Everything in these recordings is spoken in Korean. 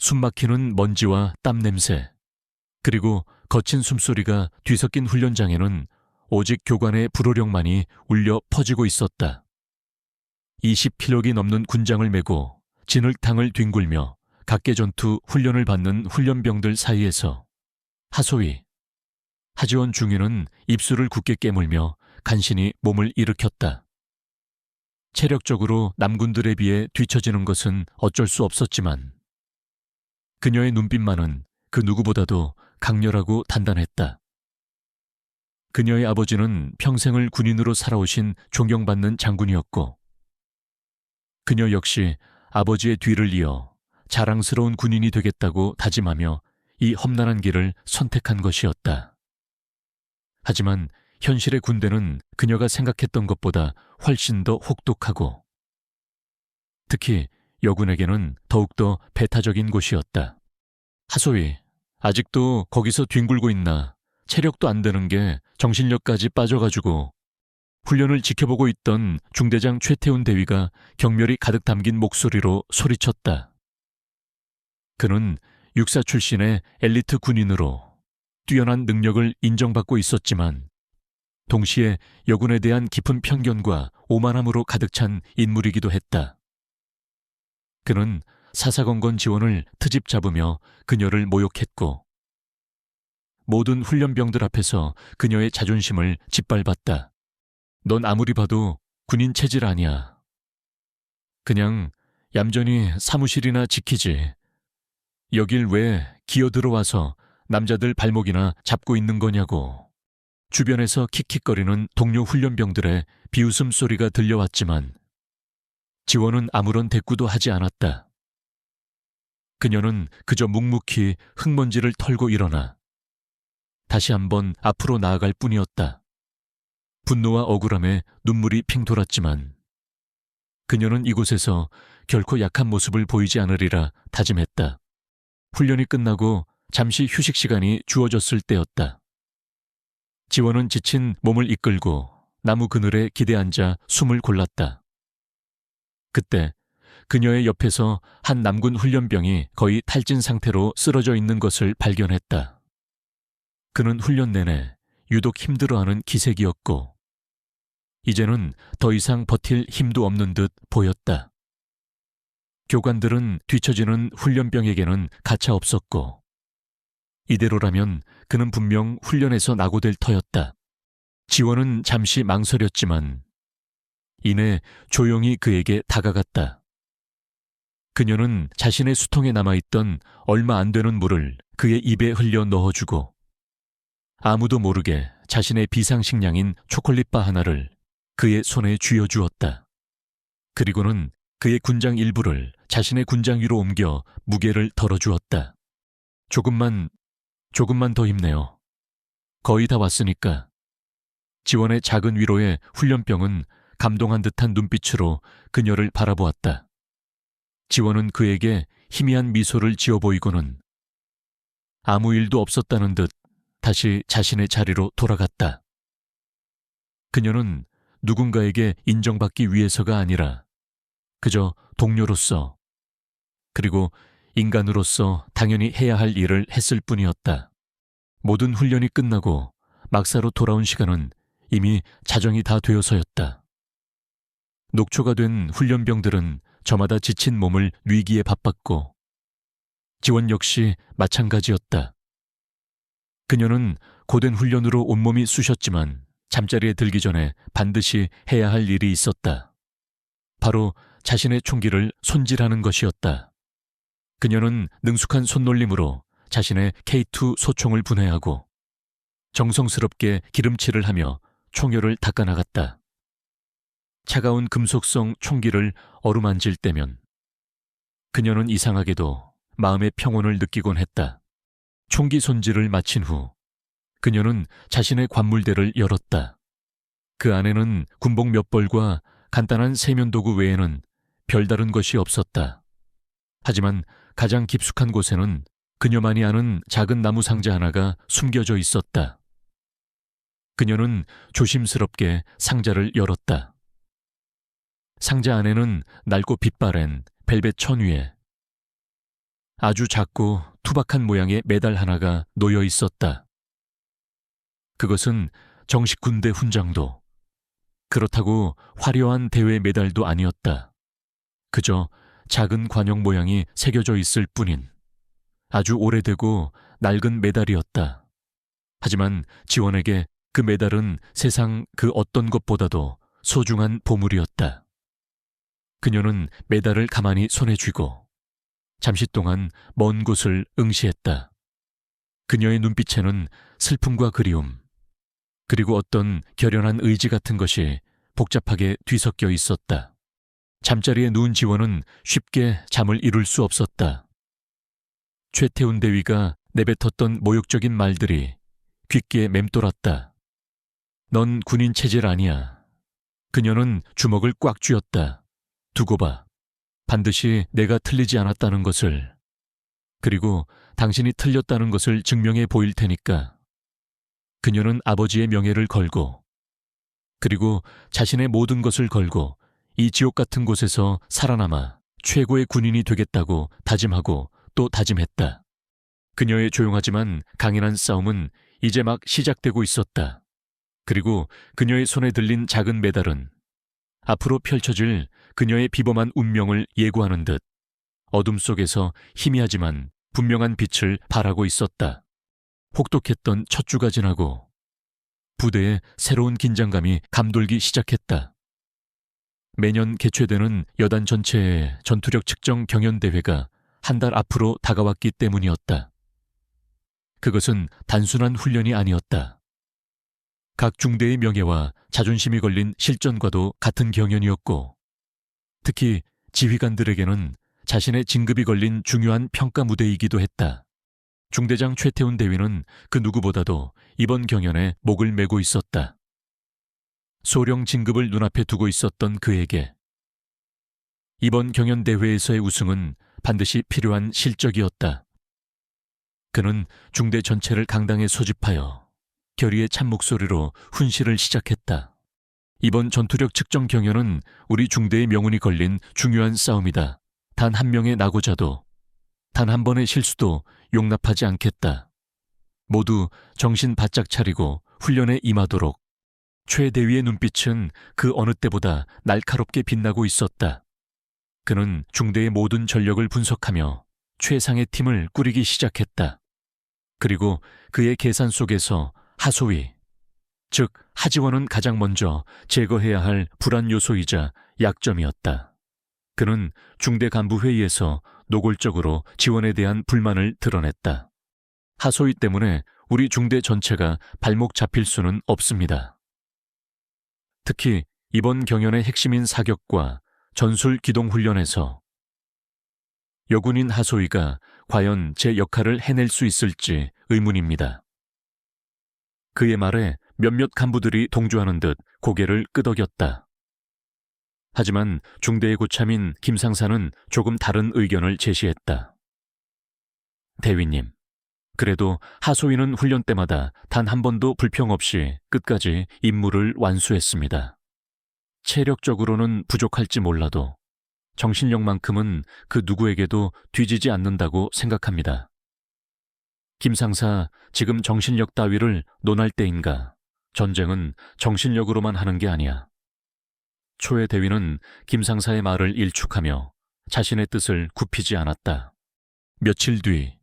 숨막히는 먼지와 땀 냄새, 그리고 거친 숨소리가 뒤섞인 훈련장에는 오직 교관의 불호령만이 울려 퍼지고 있었다. 20kg이 넘는 군장을 메고 진흙탕을 뒹굴며 각계전투 훈련을 받는 훈련병들 사이에서 하소위, 하지원 중위는 입술을 굳게 깨물며 간신히 몸을 일으켰다. 체력적으로 남군들에 비해 뒤처지는 것은 어쩔 수 없었지만 그녀의 눈빛만은 그 누구보다도 강렬하고 단단했다. 그녀의 아버지는 평생을 군인으로 살아오신 존경받는 장군이었고 그녀 역시 아버지의 뒤를 이어 자랑스러운 군인이 되겠다고 다짐하며 이 험난한 길을 선택한 것이었다. 하지만 현실의 군대는 그녀가 생각했던 것보다 훨씬 더 혹독하고 특히 여군에게는 더욱더 배타적인 곳이었다. 하소위, 아직도 거기서 뒹굴고 있나. 체력도 안 되는 게 정신력까지 빠져가지고. 훈련을 지켜보고 있던 중대장 최태훈 대위가 경멸이 가득 담긴 목소리로 소리쳤다. 그는 육사 출신의 엘리트 군인으로 뛰어난 능력을 인정받고 있었지만 동시에 여군에 대한 깊은 편견과 오만함으로 가득 찬 인물이기도 했다. 그는 사사건건 지원을 트집 잡으며 그녀를 모욕했고 모든 훈련병들 앞에서 그녀의 자존심을 짓밟았다. 넌 아무리 봐도 군인 체질 아니야. 그냥 얌전히 사무실이나 지키지. 여길 왜 기어들어와서 남자들 발목이나 잡고 있는 거냐고. 주변에서 킥킥거리는 동료 훈련병들의 비웃음 소리가 들려왔지만 지원은 아무런 대꾸도 하지 않았다. 그녀는 그저 묵묵히 흙먼지를 털고 일어나 다시 한번 앞으로 나아갈 뿐이었다. 분노와 억울함에 눈물이 핑 돌았지만 그녀는 이곳에서 결코 약한 모습을 보이지 않으리라 다짐했다. 훈련이 끝나고 잠시 휴식 시간이 주어졌을 때였다. 지원은 지친 몸을 이끌고 나무 그늘에 기대앉아 숨을 골랐다. 그때 그녀의 옆에서 한 남군 훈련병이 거의 탈진 상태로 쓰러져 있는 것을 발견했다. 그는 훈련 내내 유독 힘들어하는 기색이었고 이제는 더 이상 버틸 힘도 없는 듯 보였다. 교관들은 뒤처지는 훈련병에게는 가차 없었고 이대로라면 그는 분명 훈련에서 낙오될 터였다. 지원은 잠시 망설였지만 이내 조용히 그에게 다가갔다. 그녀는 자신의 수통에 남아있던 얼마 안 되는 물을 그의 입에 흘려 넣어주고 아무도 모르게 자신의 비상식량인 초콜릿바 하나를 그의 손에 쥐어주었다. 그리고는 그의 군장 일부를 자신의 군장 위로 옮겨 무게를 덜어주었다. 조금만 더 힘내요. 거의 다 왔으니까. 지원의 작은 위로에 훈련병은 감동한 듯한 눈빛으로 그녀를 바라보았다. 지원은 그에게 희미한 미소를 지어 보이고는 아무 일도 없었다는 듯 다시 자신의 자리로 돌아갔다. 그녀는 누군가에게 인정받기 위해서가 아니라 그저 동료로서 그리고 인간으로서 당연히 해야 할 일을 했을 뿐이었다. 모든 훈련이 끝나고 막사로 돌아온 시간은 이미 자정이 다 되어서였다. 녹초가 된 훈련병들은 저마다 지친 몸을 뉘기에 바빴고 지원 역시 마찬가지였다. 그녀는 고된 훈련으로 온몸이 쑤셨지만 잠자리에 들기 전에 반드시 해야 할 일이 있었다. 바로 자신의 총기를 손질하는 것이었다. 그녀는 능숙한 손놀림으로 자신의 K2 소총을 분해하고 정성스럽게 기름칠을 하며 총열을 닦아나갔다. 차가운 금속성 총기를 어루만질 때면 그녀는 이상하게도 마음의 평온을 느끼곤 했다. 총기 손질을 마친 후 그녀는 자신의 관물대를 열었다. 그 안에는 군복 몇 벌과 간단한 세면도구 외에는 별다른 것이 없었다. 하지만 가장 깊숙한 곳에는 그녀만이 아는 작은 나무 상자 하나가 숨겨져 있었다. 그녀는 조심스럽게 상자를 열었다. 상자 안에는 낡고 빛바랜 벨벳 천 위에 아주 작고 투박한 모양의 메달 하나가 놓여 있었다. 그것은 정식 군대 훈장도, 그렇다고 화려한 대회 메달도 아니었다. 그저 작은 관용 모양이 새겨져 있을 뿐인 아주 오래되고 낡은 메달이었다. 하지만 지원에게 그 메달은 세상 그 어떤 것보다도 소중한 보물이었다. 그녀는 메달을 가만히 손에 쥐고 잠시 동안 먼 곳을 응시했다. 그녀의 눈빛에는 슬픔과 그리움, 그리고 어떤 결연한 의지 같은 것이 복잡하게 뒤섞여 있었다. 잠자리에 누운 지원은 쉽게 잠을 이룰 수 없었다. 최태훈 대위가 내뱉었던 모욕적인 말들이 귓기에 맴돌았다. 넌 군인 체질 아니야. 그녀는 주먹을 꽉 쥐었다. 두고 봐. 반드시 내가 틀리지 않았다는 것을, 그리고 당신이 틀렸다는 것을 증명해 보일 테니까. 그녀는 아버지의 명예를 걸고, 그리고 자신의 모든 것을 걸고 이 지옥 같은 곳에서 살아남아 최고의 군인이 되겠다고 다짐하고 또 다짐했다. 그녀의 조용하지만 강인한 싸움은 이제 막 시작되고 있었다. 그리고 그녀의 손에 들린 작은 메달은 앞으로 펼쳐질 그녀의 비범한 운명을 예고하는 듯 어둠 속에서 희미하지만 분명한 빛을 발하고 있었다. 혹독했던 첫 주가 지나고 부대에 새로운 긴장감이 감돌기 시작했다. 매년 개최되는 여단 전체의 전투력 측정 경연대회가 한 달 앞으로 다가왔기 때문이었다. 그것은 단순한 훈련이 아니었다. 각 중대의 명예와 자존심이 걸린 실전과도 같은 경연이었고, 특히 지휘관들에게는 자신의 진급이 걸린 중요한 평가 무대이기도 했다. 중대장 최태훈 대위는 그 누구보다도 이번 경연에 목을 메고 있었다. 소령 진급을 눈앞에 두고 있었던 그에게 이번 경연대회에서의 우승은 반드시 필요한 실적이었다. 그는 중대 전체를 강당에 소집하여 결의의 찬 목소리로 훈시를 시작했다. 이번 전투력 측정 경연은 우리 중대의 명운이 걸린 중요한 싸움이다. 단 한 명의 낙오자도, 단 한 번의 실수도 용납하지 않겠다. 모두 정신 바짝 차리고 훈련에 임하도록. 최 대위의 눈빛은 그 어느 때보다 날카롭게 빛나고 있었다. 그는 중대의 모든 전력을 분석하며 최상의 팀을 꾸리기 시작했다. 그리고 그의 계산 속에서 하소위, 즉 하지원은 가장 먼저 제거해야 할 불안 요소이자 약점이었다. 그는 중대 간부 회의에서 노골적으로 지원에 대한 불만을 드러냈다. 하소위 때문에 우리 중대 전체가 발목 잡힐 수는 없습니다. 특히 이번 경연의 핵심인 사격과 전술 기동 훈련에서 여군인 하소위가 과연 제 역할을 해낼 수 있을지 의문입니다. 그의 말에 몇몇 간부들이 동조하는 듯 고개를 끄덕였다. 하지만 중대의 고참인 김상사는 조금 다른 의견을 제시했다. 대위님, 그래도 하소위는 훈련 때마다 단 한 번도 불평 없이 끝까지 임무를 완수했습니다. 체력적으로는 부족할지 몰라도 정신력만큼은 그 누구에게도 뒤지지 않는다고 생각합니다. 김상사, 지금 정신력 따위를 논할 때인가? 전쟁은 정신력으로만 하는 게 아니야. 초의 대위는 김상사의 말을 일축하며 자신의 뜻을 굽히지 않았다. 며칠 뒤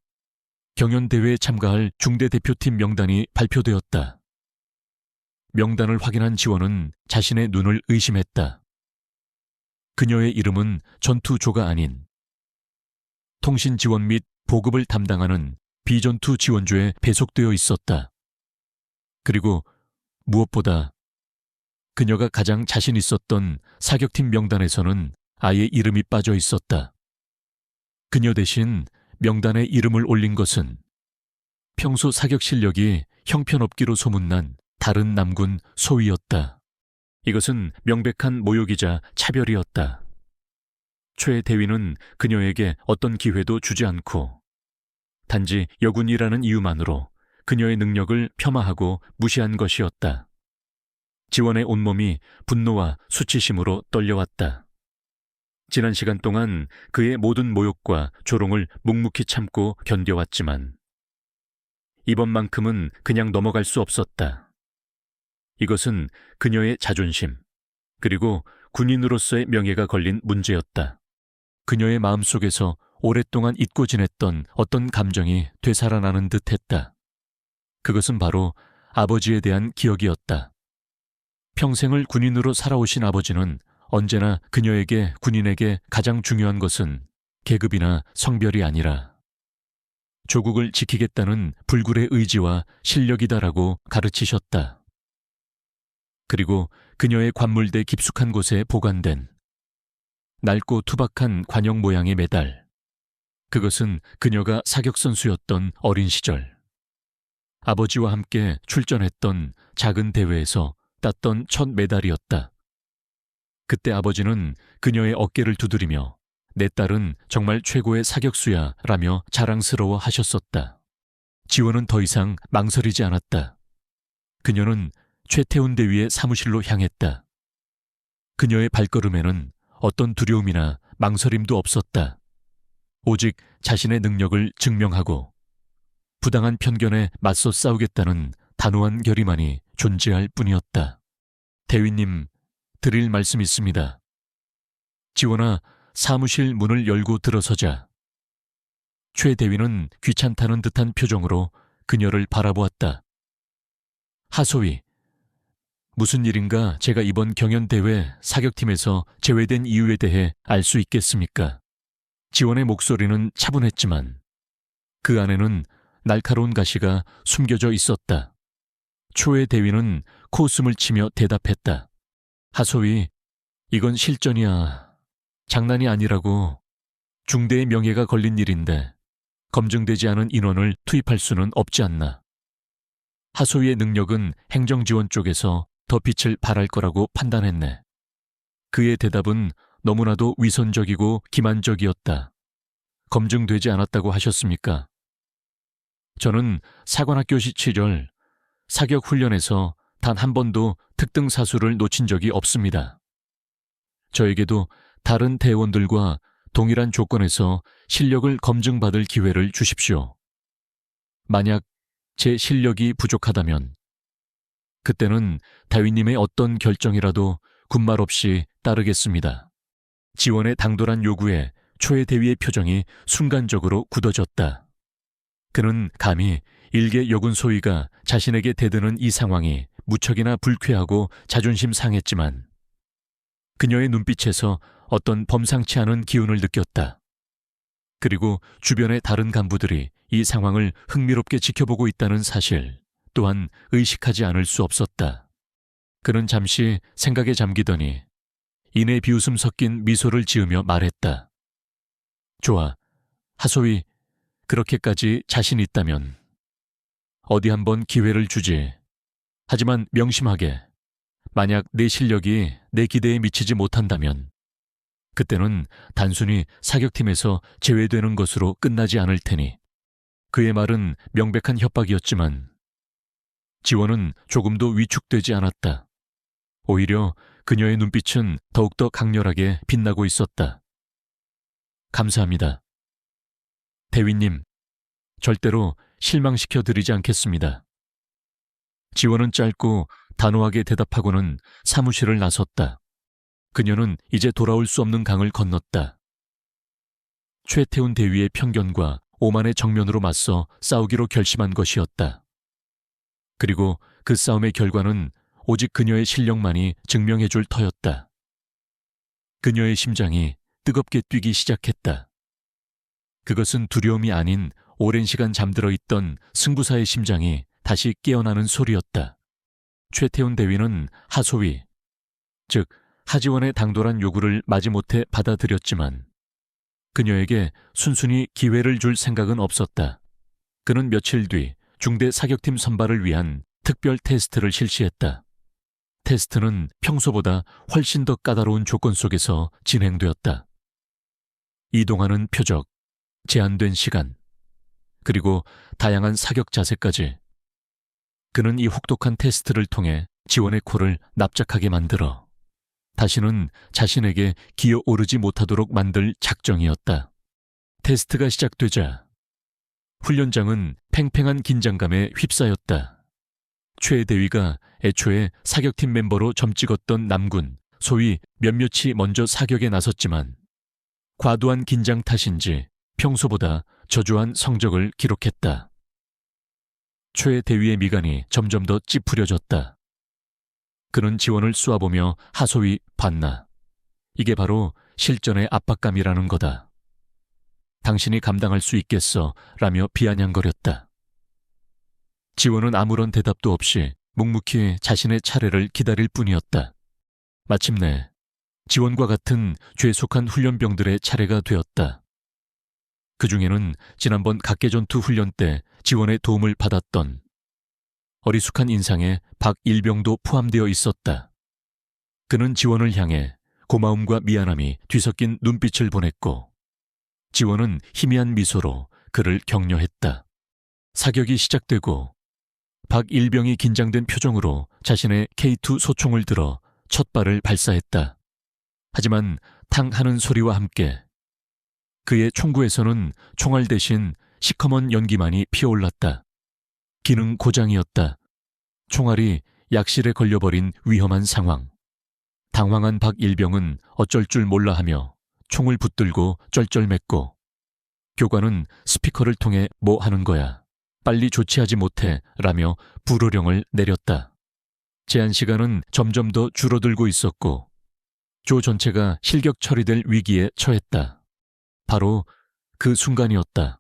경연대회에 참가할 중대 대표팀 명단이 발표되었다. 명단을 확인한 지원은 자신의 눈을 의심했다. 그녀의 이름은 전투조가 아닌 통신 지원 및 보급을 담당하는 비전투 지원조에 배속되어 있었다. 그리고 무엇보다 그녀가 가장 자신 있었던 사격팀 명단에서는 아예 이름이 빠져 있었다. 그녀 대신 명단에 이름을 올린 것은 평소 사격 실력이 형편없기로 소문난 다른 남군 소위였다. 이것은 명백한 모욕이자 차별이었다. 최 대위는 그녀에게 어떤 기회도 주지 않고 단지 여군이라는 이유만으로 그녀의 능력을 폄하하고 무시한 것이었다. 지원의 온몸이 분노와 수치심으로 떨려왔다. 지난 시간 동안 그의 모든 모욕과 조롱을 묵묵히 참고 견뎌왔지만 이번만큼은 그냥 넘어갈 수 없었다. 이것은 그녀의 자존심, 그리고 군인으로서의 명예가 걸린 문제였다. 그녀의 마음속에서 오랫동안 잊고 지냈던 어떤 감정이 되살아나는 듯 했다. 그것은 바로 아버지에 대한 기억이었다. 평생을 군인으로 살아오신 아버지는 언제나 그녀에게, 군인에게 가장 중요한 것은 계급이나 성별이 아니라 조국을 지키겠다는 불굴의 의지와 실력이다라고 가르치셨다. 그리고 그녀의 관물대 깊숙한 곳에 보관된 낡고 투박한 관용 모양의 메달. 그것은 그녀가 사격선수였던 어린 시절 아버지와 함께 출전했던 작은 대회에서 땄던 첫 메달이었다. 그때 아버지는 그녀의 어깨를 두드리며 내 딸은 정말 최고의 사격수야 라며 자랑스러워 하셨었다. 지원은 더 이상 망설이지 않았다. 그녀는 최태훈 대위의 사무실로 향했다. 그녀의 발걸음에는 어떤 두려움이나 망설임도 없었다. 오직 자신의 능력을 증명하고 부당한 편견에 맞서 싸우겠다는 단호한 결의만이 존재할 뿐이었다. 대위님, 드릴 말씀 있습니다. 지원아, 사무실 문을 열고 들어서자 최 대위는 귀찮다는 듯한 표정으로 그녀를 바라보았다. 하소희, 무슨 일인가 제가 이번 경연대회 사격팀에서 제외된 이유에 대해 알 수 있겠습니까? 지원의 목소리는 차분했지만 그 안에는 날카로운 가시가 숨겨져 있었다. 초의 대위는 코웃음을 치며 대답했다. 하소희, 이건 실전이야. 장난이 아니라고. 중대의 명예가 걸린 일인데 검증되지 않은 인원을 투입할 수는 없지 않나. 하소희의 능력은 행정지원 쪽에서 더 빛을 발할 거라고 판단했네. 그의 대답은 너무나도 위선적이고 기만적이었다. 검증되지 않았다고 하셨습니까? 저는 사관학교 시절 사격 훈련에서 단 한 번도 특등 사수를 놓친 적이 없습니다. 저에게도 다른 대원들과 동일한 조건에서 실력을 검증받을 기회를 주십시오. 만약 제 실력이 부족하다면 그때는 다윗님의 어떤 결정이라도 군말 없이 따르겠습니다. 지원의 당돌한 요구에 초의 대위의 표정이 순간적으로 굳어졌다. 그는 감히 일개 여군 소위가 자신에게 대드는 이 상황이 무척이나 불쾌하고 자존심 상했지만 그녀의 눈빛에서 어떤 범상치 않은 기운을 느꼈다. 그리고 주변의 다른 간부들이 이 상황을 흥미롭게 지켜보고 있다는 사실 또한 의식하지 않을 수 없었다. 그는 잠시 생각에 잠기더니 이내 비웃음 섞인 미소를 지으며 말했다. 좋아, 하소희, 그렇게까지 자신 있다면 어디 한번 기회를 주지. 하지만 명심하게, 만약 내 실력이 내 기대에 미치지 못한다면 그때는 단순히 사격팀에서 제외되는 것으로 끝나지 않을 테니. 그의 말은 명백한 협박이었지만 지원은 조금도 위축되지 않았다. 오히려 그녀의 눈빛은 더욱더 강렬하게 빛나고 있었다. 감사합니다. 대위님, 절대로 실망시켜 드리지 않겠습니다. 지원은 짧고 단호하게 대답하고는 사무실을 나섰다. 그녀는 이제 돌아올 수 없는 강을 건넜다. 최태훈 대위의 편견과 오만의 정면으로 맞서 싸우기로 결심한 것이었다. 그리고 그 싸움의 결과는 오직 그녀의 실력만이 증명해줄 터였다. 그녀의 심장이 뜨겁게 뛰기 시작했다. 그것은 두려움이 아닌 오랜 시간 잠들어 있던 승부사의 심장이 다시 깨어나는 소리였다. 최태훈 대위는 하소위, 즉 하지원의 당돌한 요구를 마지못해 받아들였지만 그녀에게 순순히 기회를 줄 생각은 없었다. 그는 며칠 뒤 중대 사격팀 선발을 위한 특별 테스트를 실시했다. 테스트는 평소보다 훨씬 더 까다로운 조건 속에서 진행되었다. 이동하는 표적, 제한된 시간, 그리고 다양한 사격 자세까지. 그는 이 혹독한 테스트를 통해 지원의 코를 납작하게 만들어 다시는 자신에게 기어오르지 못하도록 만들 작정이었다. 테스트가 시작되자 훈련장은 팽팽한 긴장감에 휩싸였다. 최 대위가 애초에 사격팀 멤버로 점 찍었던 남군, 소위 몇몇이 먼저 사격에 나섰지만 과도한 긴장 탓인지 평소보다 저조한 성적을 기록했다. 최 대위의 미간이 점점 더 찌푸려졌다. 그는 지원을 쏘아보며 하소히 봤나. 이게 바로 실전의 압박감이라는 거다. 당신이 감당할 수 있겠어 라며 비아냥거렸다. 지원은 아무런 대답도 없이 묵묵히 자신의 차례를 기다릴 뿐이었다. 마침내 지원과 같은 죄속한 훈련병들의 차례가 되었다. 그 중에는 지난번 각계전투 훈련 때 지원의 도움을 받았던 어리숙한 인상의 박일병도 포함되어 있었다. 그는 지원을 향해 고마움과 미안함이 뒤섞인 눈빛을 보냈고 지원은 희미한 미소로 그를 격려했다. 사격이 시작되고 박일병이 긴장된 표정으로 자신의 K2 소총을 들어 첫 발을 발사했다. 하지만 탕 하는 소리와 함께 그의 총구에서는 총알 대신 시커먼 연기만이 피어올랐다. 기능 고장이었다. 총알이 약실에 걸려버린 위험한 상황. 당황한 박일병은 어쩔 줄 몰라 하며 총을 붙들고 쩔쩔맸고 교관은 스피커를 통해 뭐 하는 거야. 빨리 조치하지 못해 라며 불호령을 내렸다. 제한 시간은 점점 더 줄어들고 있었고 조 전체가 실격 처리될 위기에 처했다. 바로 그 순간이었다.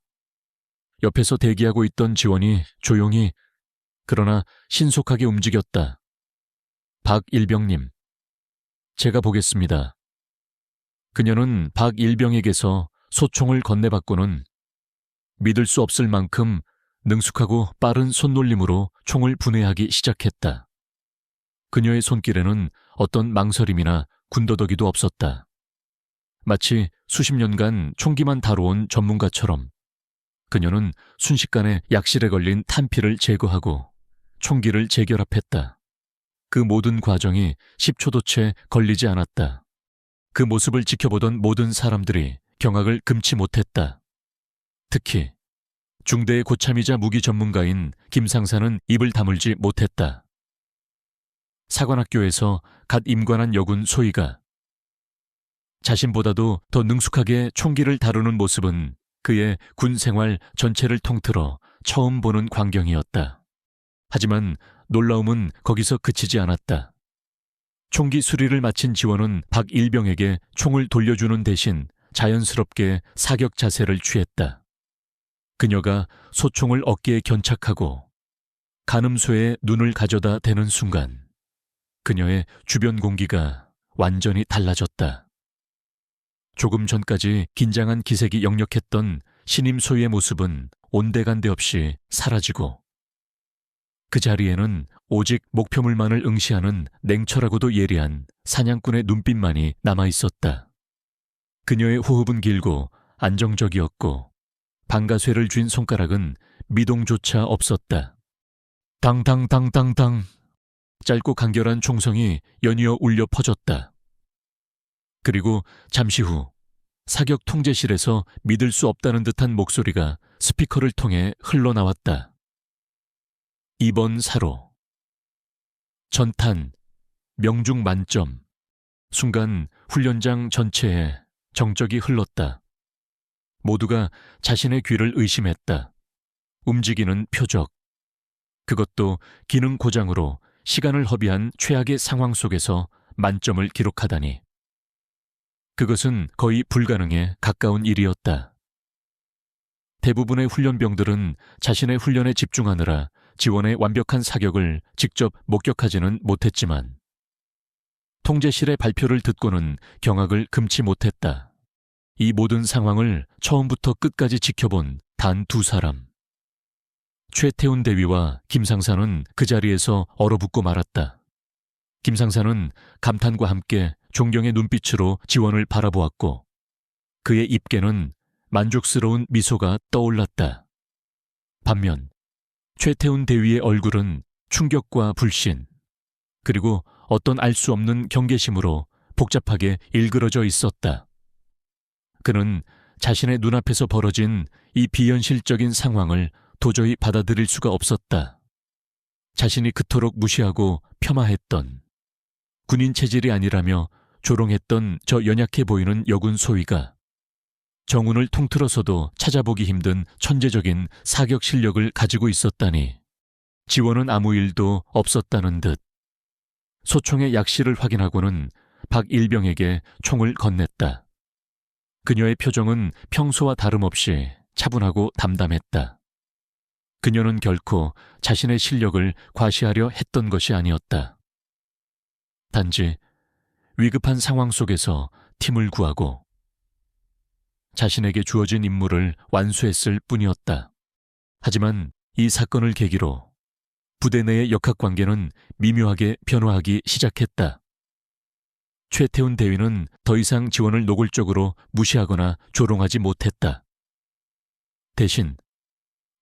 옆에서 대기하고 있던 지원이 조용히 그러나 신속하게 움직였다. 박일병님, 제가 보겠습니다. 그녀는 박일병에게서 소총을 건네받고는 믿을 수 없을 만큼 능숙하고 빠른 손놀림으로 총을 분해하기 시작했다. 그녀의 손길에는 어떤 망설임이나 군더더기도 없었다. 마치 수십 년간 총기만 다뤄온 전문가처럼 그녀는 순식간에 약실에 걸린 탄피를 제거하고 총기를 재결합했다. 그 모든 과정이 10초도 채 걸리지 않았다. 그 모습을 지켜보던 모든 사람들이 경악을 금치 못했다. 특히 중대의 고참이자 무기 전문가인 김상사는 입을 다물지 못했다. 사관학교에서 갓 임관한 여군 소희가 자신보다도 더 능숙하게 총기를 다루는 모습은 그의 군 생활 전체를 통틀어 처음 보는 광경이었다. 하지만 놀라움은 거기서 그치지 않았다. 총기 수리를 마친 지원은 박일병에게 총을 돌려주는 대신 자연스럽게 사격 자세를 취했다. 그녀가 소총을 어깨에 견착하고 가늠소에 눈을 가져다 대는 순간 그녀의 주변 공기가 완전히 달라졌다. 조금 전까지 긴장한 기색이 역력했던 신임 소희의 모습은 온데간데 없이 사라지고 그 자리에는 오직 목표물만을 응시하는 냉철하고도 예리한 사냥꾼의 눈빛만이 남아있었다. 그녀의 호흡은 길고 안정적이었고 방가쇠를 쥔 손가락은 미동조차 없었다. 당당당당당 짧고 간결한 총성이 연이어 울려 퍼졌다. 그리고 잠시 후 사격 통제실에서 믿을 수 없다는 듯한 목소리가 스피커를 통해 흘러나왔다. 이번 사로 전탄 명중 만점. 순간 훈련장 전체에 정적이 흘렀다. 모두가 자신의 귀를 의심했다. 움직이는 표적. 그것도 기능 고장으로 시간을 허비한 최악의 상황 속에서 만점을 기록하다니. 그것은 거의 불가능에 가까운 일이었다. 대부분의 훈련병들은 자신의 훈련에 집중하느라 지원의 완벽한 사격을 직접 목격하지는 못했지만 통제실의 발표를 듣고는 경악을 금치 못했다. 이 모든 상황을 처음부터 끝까지 지켜본 단 두 사람. 최태훈 대위와 김상사는 그 자리에서 얼어붙고 말았다. 김상사는 감탄과 함께 존경의 눈빛으로 지원을 바라보았고 그의 입계는 만족스러운 미소가 떠올랐다. 반면 최태훈 대위의 얼굴은 충격과 불신 그리고 어떤 알 수 없는 경계심으로 복잡하게 일그러져 있었다. 그는 자신의 눈앞에서 벌어진 이 비현실적인 상황을 도저히 받아들일 수가 없었다. 자신이 그토록 무시하고 폄하했던, 군인 체질이 아니라며 조롱했던 저 연약해 보이는 여군 소위가 정운을 통틀어서도 찾아보기 힘든 천재적인 사격 실력을 가지고 있었다니, 지원은 아무 일도 없었다는 듯. 소총의 약실을 확인하고는 박일병에게 총을 건넸다. 그녀의 표정은 평소와 다름없이 차분하고 담담했다. 그녀는 결코 자신의 실력을 과시하려 했던 것이 아니었다. 단지 위급한 상황 속에서 팀을 구하고 자신에게 주어진 임무를 완수했을 뿐이었다. 하지만 이 사건을 계기로 부대 내의 역학관계는 미묘하게 변화하기 시작했다. 최태훈 대위는 더 이상 지원을 노골적으로 무시하거나 조롱하지 못했다. 대신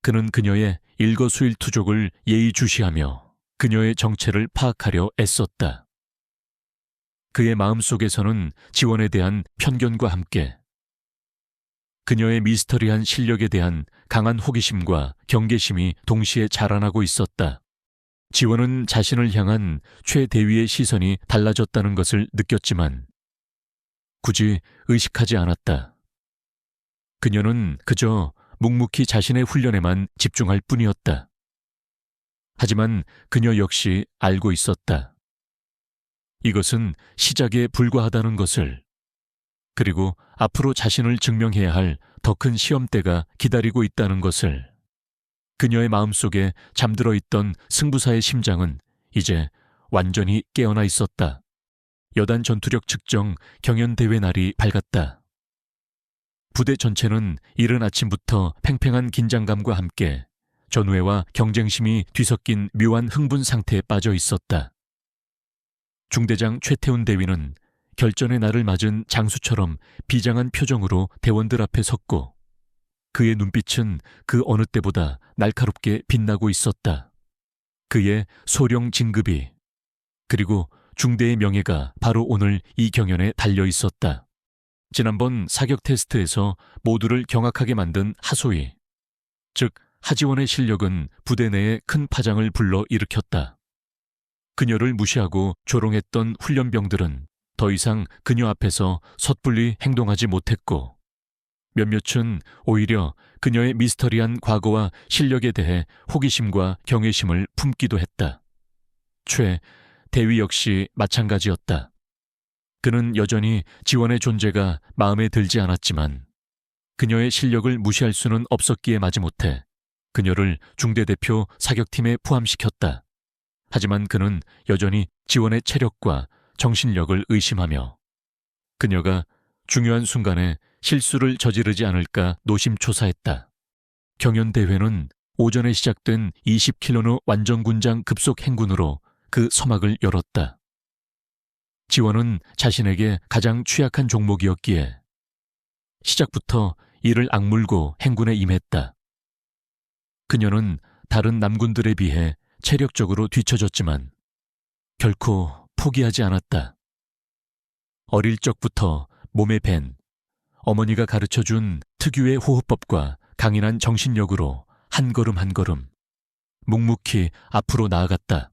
그는 그녀의 일거수일투족을 예의주시하며 그녀의 정체를 파악하려 애썼다. 그의 마음속에서는 지원에 대한 편견과 함께 그녀의 미스터리한 실력에 대한 강한 호기심과 경계심이 동시에 자라나고 있었다. 지원은 자신을 향한 최 대위의 시선이 달라졌다는 것을 느꼈지만 굳이 의식하지 않았다. 그녀는 그저 묵묵히 자신의 훈련에만 집중할 뿐이었다. 하지만 그녀 역시 알고 있었다. 이것은 시작에 불과하다는 것을, 그리고 앞으로 자신을 증명해야 할 더 큰 시험대가 기다리고 있다는 것을. 그녀의 마음속에 잠들어 있던 승부사의 심장은 이제 완전히 깨어나 있었다. 여단 전투력 측정 경연대회 날이 밝았다. 부대 전체는 이른 아침부터 팽팽한 긴장감과 함께 전우회와 경쟁심이 뒤섞인 묘한 흥분 상태에 빠져 있었다. 중대장 최태훈 대위는 결전의 날을 맞은 장수처럼 비장한 표정으로 대원들 앞에 섰고 그의 눈빛은 그 어느 때보다 날카롭게 빛나고 있었다. 그의 소령 진급이, 그리고 중대의 명예가 바로 오늘 이 경연에 달려 있었다. 지난번 사격 테스트에서 모두를 경악하게 만든 하소희, 즉 하지원의 실력은 부대 내에 큰 파장을 불러 일으켰다. 그녀를 무시하고 조롱했던 훈련병들은 더 이상 그녀 앞에서 섣불리 행동하지 못했고 몇몇은 오히려 그녀의 미스터리한 과거와 실력에 대해 호기심과 경외심을 품기도 했다. 최 대위 역시 마찬가지였다. 그는 여전히 지원의 존재가 마음에 들지 않았지만 그녀의 실력을 무시할 수는 없었기에 마지못해 그녀를 중대대표 사격팀에 포함시켰다. 하지만 그는 여전히 지원의 체력과 정신력을 의심하며 그녀가 중요한 순간에 실수를 저지르지 않을까 노심초사했다. 경연대회는 오전에 시작된 20km 완전군장 급속 행군으로 그 서막을 열었다. 지원은 자신에게 가장 취약한 종목이었기에 시작부터 이를 악물고 행군에 임했다. 그녀는 다른 남군들에 비해 체력적으로 뒤처졌지만 결코 포기하지 않았다. 어릴 적부터 몸에 밴 어머니가 가르쳐준 특유의 호흡법과 강인한 정신력으로 한 걸음 한 걸음 묵묵히 앞으로 나아갔다.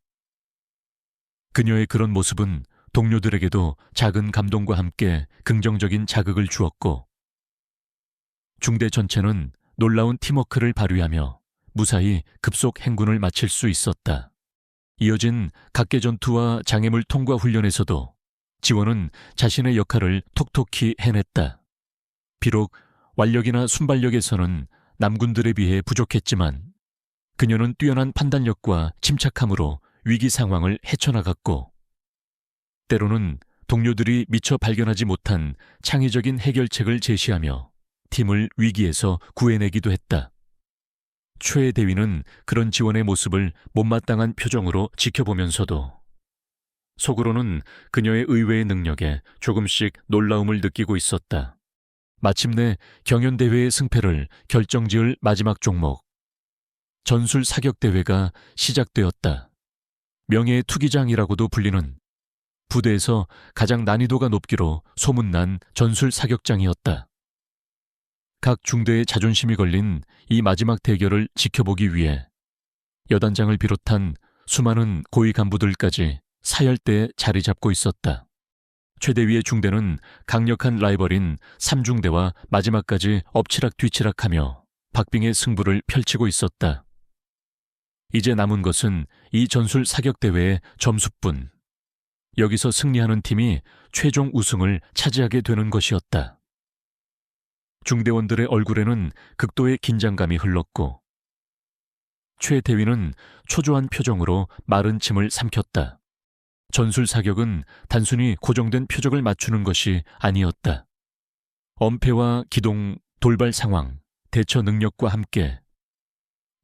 그녀의 그런 모습은 동료들에게도 작은 감동과 함께 긍정적인 자극을 주었고 중대 전체는 놀라운 팀워크를 발휘하며 무사히 급속 행군을 마칠 수 있었다. 이어진 각계 전투와 장애물 통과 훈련에서도 지원은 자신의 역할을 톡톡히 해냈다. 비록 완력이나 순발력에서는 남군들에 비해 부족했지만 그녀는 뛰어난 판단력과 침착함으로 위기 상황을 헤쳐나갔고 때로는 동료들이 미처 발견하지 못한 창의적인 해결책을 제시하며 팀을 위기에서 구해내기도 했다. 최 대위는 그런 지원의 모습을 못마땅한 표정으로 지켜보면서도 속으로는 그녀의 의외의 능력에 조금씩 놀라움을 느끼고 있었다. 마침내 경연대회의 승패를 결정지을 마지막 종목 전술 사격대회가 시작되었다. 명예의 투기장이라고도 불리는 부대에서 가장 난이도가 높기로 소문난 전술 사격장이었다. 각 중대의 자존심이 걸린 이 마지막 대결을 지켜보기 위해 여단장을 비롯한 수많은 고위 간부들까지 사열대에 자리 잡고 있었다. 최대위의 중대는 강력한 라이벌인 3중대와 마지막까지 엎치락뒤치락하며 박빙의 승부를 펼치고 있었다. 이제 남은 것은 이 전술 사격대회의 점수뿐. 여기서 승리하는 팀이 최종 우승을 차지하게 되는 것이었다. 중대원들의 얼굴에는 극도의 긴장감이 흘렀고 최 대위는 초조한 표정으로 마른 침을 삼켰다. 전술 사격은 단순히 고정된 표적을 맞추는 것이 아니었다. 엄폐와 기동, 돌발 상황, 대처 능력과 함께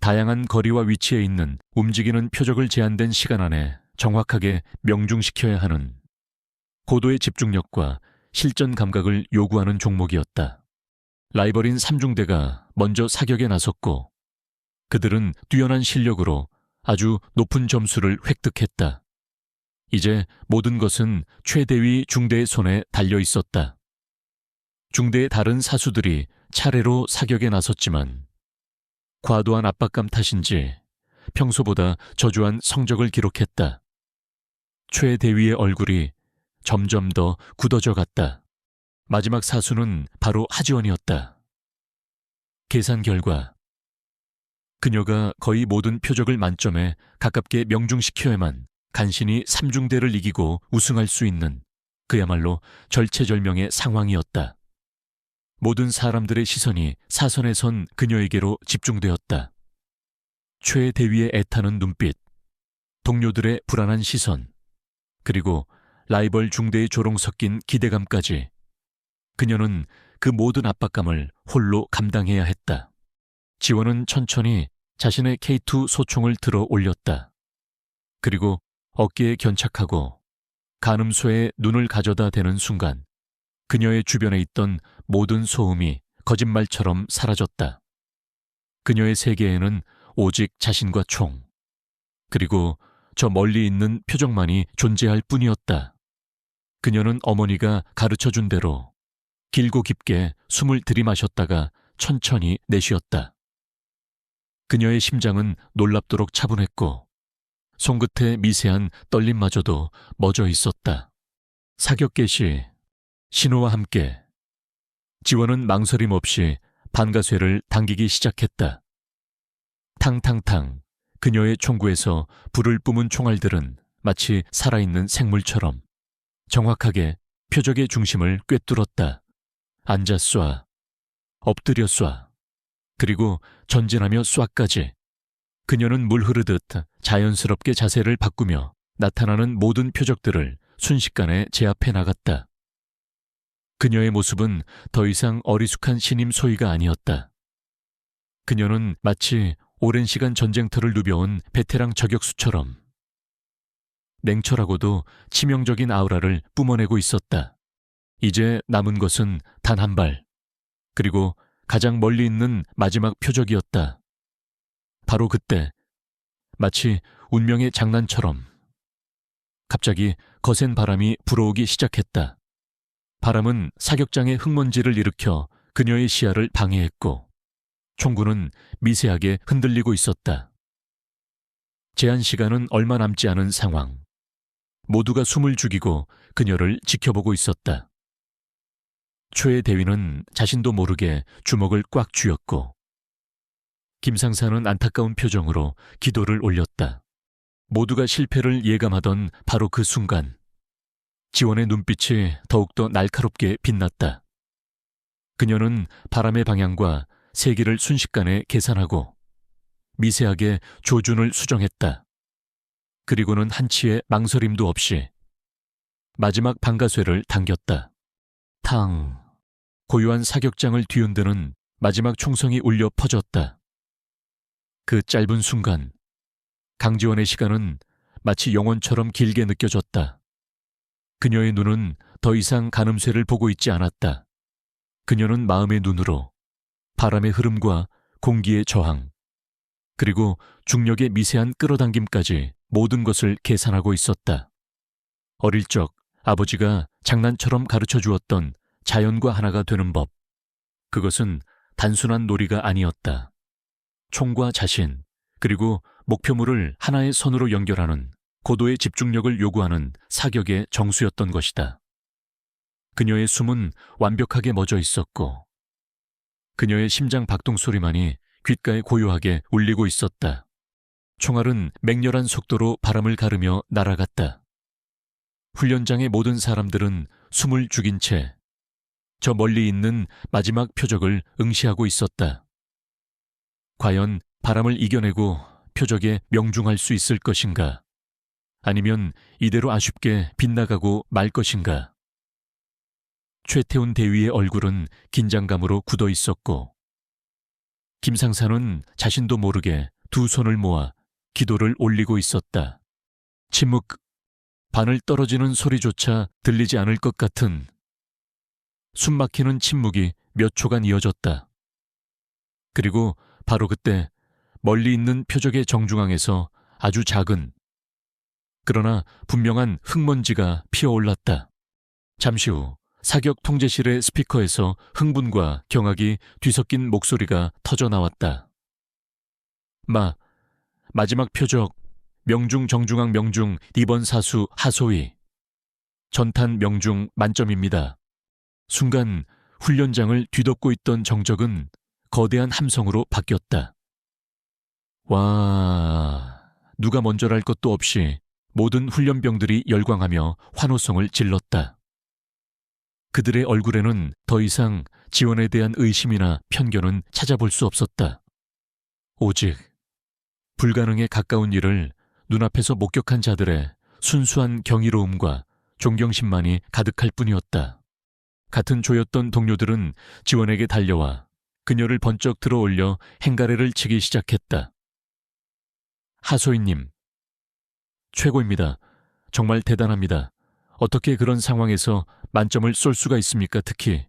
다양한 거리와 위치에 있는 움직이는 표적을 제한된 시간 안에 정확하게 명중시켜야 하는 고도의 집중력과 실전 감각을 요구하는 종목이었다. 라이벌인 3중대가 먼저 사격에 나섰고 그들은 뛰어난 실력으로 아주 높은 점수를 획득했다. 이제 모든 것은 최대위 중대의 손에 달려 있었다. 중대의 다른 사수들이 차례로 사격에 나섰지만 과도한 압박감 탓인지 평소보다 저조한 성적을 기록했다. 최대위의 얼굴이 점점 더 굳어져 갔다. 마지막 사수는 바로 하지원이었다. 계산 결과 그녀가 거의 모든 표적을 만점에 가깝게 명중시켜야만 간신히 3중대를 이기고 우승할 수 있는 그야말로 절체절명의 상황이었다. 모든 사람들의 시선이 사선에 선 그녀에게로 집중되었다. 최대위의 애타는 눈빛, 동료들의 불안한 시선, 그리고 라이벌 중대의 조롱 섞인 기대감까지 그녀는 그 모든 압박감을 홀로 감당해야 했다. 지원은 천천히 자신의 K2 소총을 들어 올렸다. 그리고 어깨에 견착하고 간음소에 눈을 가져다 대는 순간 그녀의 주변에 있던 모든 소음이 거짓말처럼 사라졌다. 그녀의 세계에는 오직 자신과 총, 그리고 저 멀리 있는 표적만이 존재할 뿐이었다. 그녀는 어머니가 가르쳐준 대로 길고 깊게 숨을 들이마셨다가 천천히 내쉬었다. 그녀의 심장은 놀랍도록 차분했고 손끝의 미세한 떨림마저도 멎어 있었다. 사격 개시, 신호와 함께 지원은 망설임 없이 반가쇠를 당기기 시작했다. 탕탕탕 그녀의 총구에서 불을 뿜은 총알들은 마치 살아있는 생물처럼 정확하게 표적의 중심을 꿰뚫었다. 앉아 쏴, 엎드려 쏴, 그리고 전진하며 쏴까지. 그녀는 물 흐르듯 자연스럽게 자세를 바꾸며 나타나는 모든 표적들을 순식간에 제압해 나갔다. 그녀의 모습은 더 이상 어리숙한 신임 소위가 아니었다. 그녀는 마치 오랜 시간 전쟁터를 누벼온 베테랑 저격수처럼 냉철하고도 치명적인 아우라를 뿜어내고 있었다. 이제 남은 것은 단 한 발, 그리고 가장 멀리 있는 마지막 표적이었다. 바로 그때 마치 운명의 장난처럼 갑자기 거센 바람이 불어오기 시작했다. 바람은 사격장의 흙먼지를 일으켜 그녀의 시야를 방해했고 총구는 미세하게 흔들리고 있었다. 제한 시간은 얼마 남지 않은 상황. 모두가 숨을 죽이고 그녀를 지켜보고 있었다. 최 대위는 자신도 모르게 주먹을 꽉 쥐었고 김상사는 안타까운 표정으로 기도를 올렸다. 모두가 실패를 예감하던 바로 그 순간 지원의 눈빛이 더욱더 날카롭게 빛났다. 그녀는 바람의 방향과 세기를 순식간에 계산하고 미세하게 조준을 수정했다. 그리고는 한치의 망설임도 없이 마지막 방가쇠를 당겼다. 탕! 고요한 사격장을 뒤흔드는 마지막 총성이 울려 퍼졌다. 그 짧은 순간 강지원의 시간은 마치 영원처럼 길게 느껴졌다. 그녀의 눈은 더 이상 간음쇠를 보고 있지 않았다. 그녀는 마음의 눈으로 바람의 흐름과 공기의 저항, 그리고 중력의 미세한 끌어당김까지 모든 것을 계산하고 있었다. 어릴 적 아버지가 장난처럼 가르쳐 주었던 자연과 하나가 되는 법. 그것은 단순한 놀이가 아니었다. 총과 자신, 그리고 목표물을 하나의 선으로 연결하는 고도의 집중력을 요구하는 사격의 정수였던 것이다. 그녀의 숨은 완벽하게 멎어 있었고 그녀의 심장 박동 소리만이 귓가에 고요하게 울리고 있었다. 총알은 맹렬한 속도로 바람을 가르며 날아갔다. 훈련장의 모든 사람들은 숨을 죽인 채 저 멀리 있는 마지막 표적을 응시하고 있었다. 과연 바람을 이겨내고 표적에 명중할 수 있을 것인가? 아니면 이대로 아쉽게 빗나가고 말 것인가? 최태훈 대위의 얼굴은 긴장감으로 굳어 있었고 김상사는 자신도 모르게 두 손을 모아 기도를 올리고 있었다. 침묵, 바늘 떨어지는 소리조차 들리지 않을 것 같은 숨막히는 침묵이 몇 초간 이어졌다. 그리고 바로 그때 멀리 있는 표적의 정중앙에서 아주 작은 그러나 분명한 흙먼지가 피어올랐다. 잠시 후 사격 통제실의 스피커에서 흥분과 경악이 뒤섞인 목소리가 터져나왔다. 마지막 표적 명중 정중앙 명중 2번 사수 하소희. 전탄 명중 만점입니다. 순간 훈련장을 뒤덮고 있던 정적은 거대한 함성으로 바뀌었다. 와, 누가 먼저랄 것도 없이 모든 훈련병들이 열광하며 환호성을 질렀다. 그들의 얼굴에는 더 이상 지원에 대한 의심이나 편견은 찾아볼 수 없었다. 오직 불가능에 가까운 일을 눈앞에서 목격한 자들의 순수한 경이로움과 존경심만이 가득할 뿐이었다. 같은 조였던 동료들은 지원에게 달려와 그녀를 번쩍 들어올려 행가래를 치기 시작했다. 하소희님, 최고입니다. 정말 대단합니다. 어떻게 그런 상황에서 만점을 쏠 수가 있습니까? 특히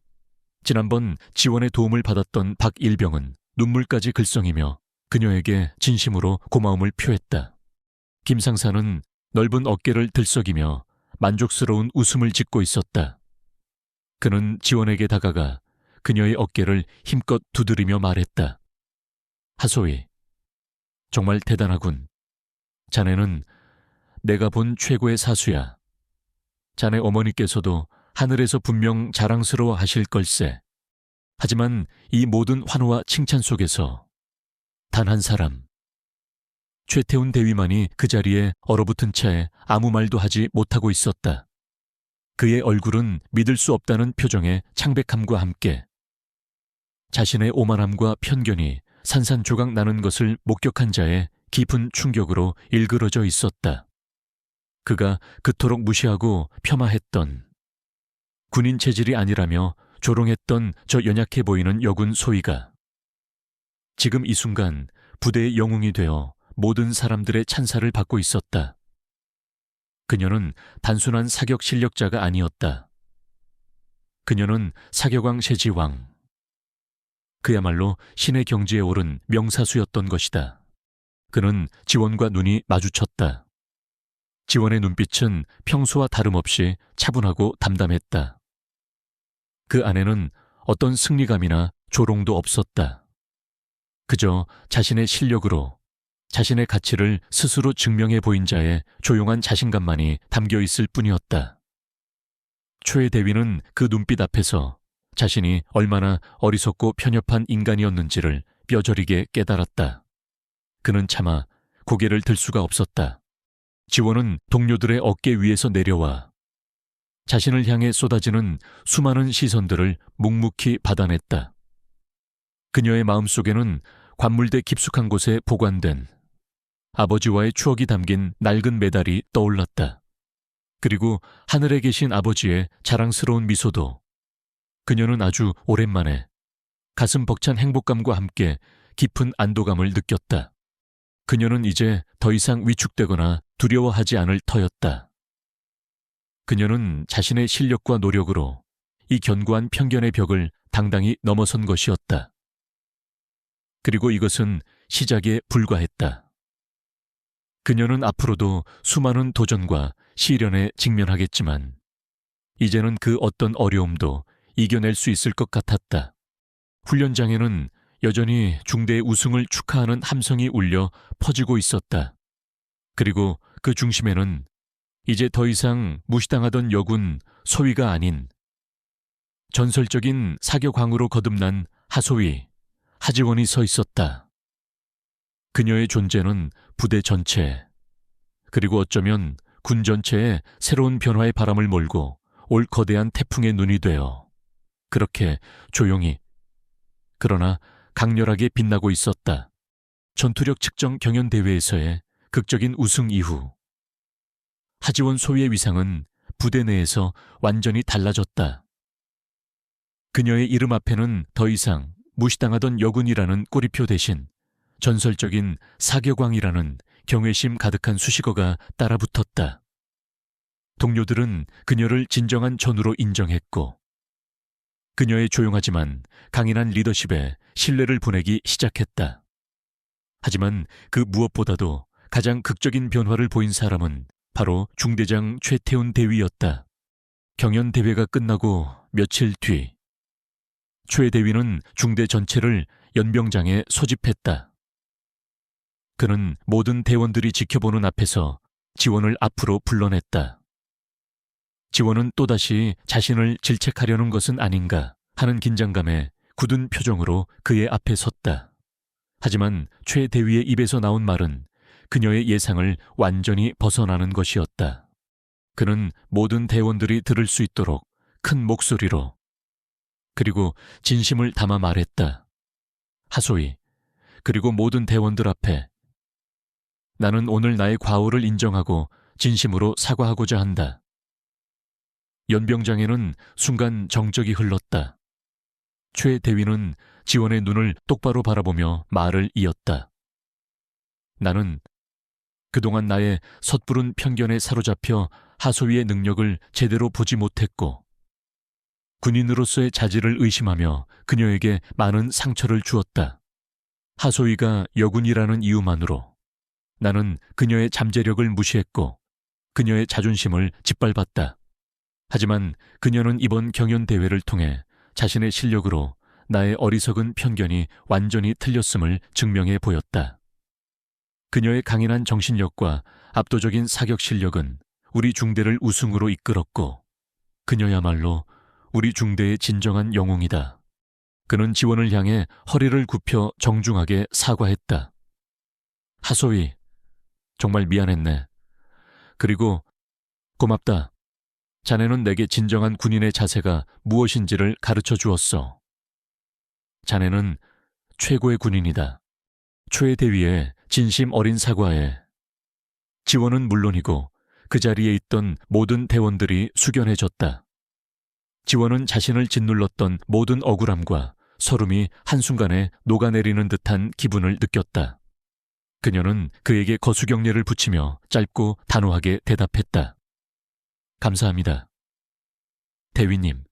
지난번 지원의 도움을 받았던 박일병은 눈물까지 글썽이며 그녀에게 진심으로 고마움을 표했다. 김상사는 넓은 어깨를 들썩이며 만족스러운 웃음을 짓고 있었다. 그는 지원에게 다가가 그녀의 어깨를 힘껏 두드리며 말했다. 하소희, 정말 대단하군. 자네는 내가 본 최고의 사수야. 자네 어머니께서도 하늘에서 분명 자랑스러워 하실 걸세. 하지만 이 모든 환호와 칭찬 속에서 단 한 사람, 최태훈 대위만이 그 자리에 얼어붙은 채 아무 말도 하지 못하고 있었다. 그의 얼굴은 믿을 수 없다는 표정의 창백함과 함께 자신의 오만함과 편견이 산산조각 나는 것을 목격한 자의 깊은 충격으로 일그러져 있었다. 그가 그토록 무시하고 폄하했던 군인 체질이 아니라며 조롱했던 저 연약해 보이는 여군 소위가 지금 이 순간 부대의 영웅이 되어 모든 사람들의 찬사를 받고 있었다. 그녀는 단순한 사격 실력자가 아니었다. 그녀는 사격왕 세지왕. 그야말로 신의 경지에 오른 명사수였던 것이다. 그는 지원과 눈이 마주쳤다. 지원의 눈빛은 평소와 다름없이 차분하고 담담했다. 그 안에는 어떤 승리감이나 조롱도 없었다. 그저 자신의 실력으로 자신의 가치를 스스로 증명해 보인 자의 조용한 자신감만이 담겨 있을 뿐이었다. 최 대위는 그 눈빛 앞에서 자신이 얼마나 어리석고 편협한 인간이었는지를 뼈저리게 깨달았다. 그는 차마 고개를 들 수가 없었다. 지원은 동료들의 어깨 위에서 내려와 자신을 향해 쏟아지는 수많은 시선들을 묵묵히 받아냈다. 그녀의 마음속에는 관물대 깊숙한 곳에 보관된 아버지와의 추억이 담긴 낡은 메달이 떠올랐다. 그리고 하늘에 계신 아버지의 자랑스러운 미소도 그녀는 아주 오랜만에 가슴 벅찬 행복감과 함께 깊은 안도감을 느꼈다. 그녀는 이제 더 이상 위축되거나 두려워하지 않을 터였다. 그녀는 자신의 실력과 노력으로 이 견고한 편견의 벽을 당당히 넘어선 것이었다. 그리고 이것은 시작에 불과했다. 그녀는 앞으로도 수많은 도전과 시련에 직면하겠지만 이제는 그 어떤 어려움도 이겨낼 수 있을 것 같았다. 훈련장에는 여전히 중대의 우승을 축하하는 함성이 울려 퍼지고 있었다. 그리고 그 중심에는 이제 더 이상 무시당하던 여군 소위가 아닌 전설적인 사격왕으로 거듭난 하소위, 하지원이 서 있었다. 그녀의 존재는 부대 전체, 그리고 어쩌면 군 전체에 새로운 변화의 바람을 몰고 올 거대한 태풍의 눈이 되어 그렇게 조용히, 그러나 강렬하게 빛나고 있었다. 전투력 측정 경연대회에서의 극적인 우승 이후 하지원 소위의 위상은 부대 내에서 완전히 달라졌다. 그녀의 이름 앞에는 더 이상 무시당하던 여군이라는 꼬리표 대신 전설적인 사격왕이라는 경외심 가득한 수식어가 따라붙었다. 동료들은 그녀를 진정한 전우로 인정했고 그녀의 조용하지만 강인한 리더십에 신뢰를 보내기 시작했다. 하지만 그 무엇보다도 가장 극적인 변화를 보인 사람은 바로 중대장 최태훈 대위였다. 경연대회가 끝나고 며칠 뒤 최 대위는 중대 전체를 연병장에 소집했다. 그는 모든 대원들이 지켜보는 앞에서 지원을 앞으로 불러냈다. 지원은 또다시 자신을 질책하려는 것은 아닌가 하는 긴장감에 굳은 표정으로 그의 앞에 섰다. 하지만 최 대위의 입에서 나온 말은 그녀의 예상을 완전히 벗어나는 것이었다. 그는 모든 대원들이 들을 수 있도록 큰 목소리로 그리고 진심을 담아 말했다. 하소위, 그리고 모든 대원들 앞에 나는 오늘 나의 과오를 인정하고 진심으로 사과하고자 한다. 연병장에는 순간 정적이 흘렀다. 최 대위는 지원의 눈을 똑바로 바라보며 말을 이었다. 나는 그동안 나의 섣부른 편견에 사로잡혀 하소위의 능력을 제대로 보지 못했고 군인으로서의 자질을 의심하며 그녀에게 많은 상처를 주었다. 하소위가 여군이라는 이유만으로 나는 그녀의 잠재력을 무시했고 그녀의 자존심을 짓밟았다. 하지만 그녀는 이번 경연대회를 통해 자신의 실력으로 나의 어리석은 편견이 완전히 틀렸음을 증명해 보였다. 그녀의 강인한 정신력과 압도적인 사격 실력은 우리 중대를 우승으로 이끌었고 그녀야말로 우리 중대의 진정한 영웅이다. 그는 지원을 향해 허리를 굽혀 정중하게 사과했다. 하소위, 정말 미안했네. 그리고 고맙다. 자네는 내게 진정한 군인의 자세가 무엇인지를 가르쳐 주었어. 자네는 최고의 군인이다. 최 대위의 진심 어린 사과에 지원은 물론이고 그 자리에 있던 모든 대원들이 숙연해졌다. 지원은 자신을 짓눌렀던 모든 억울함과 서름이 한순간에 녹아내리는 듯한 기분을 느꼈다. 그녀는 그에게 거수경례를 붙이며 짧고 단호하게 대답했다. 감사합니다. 대위님,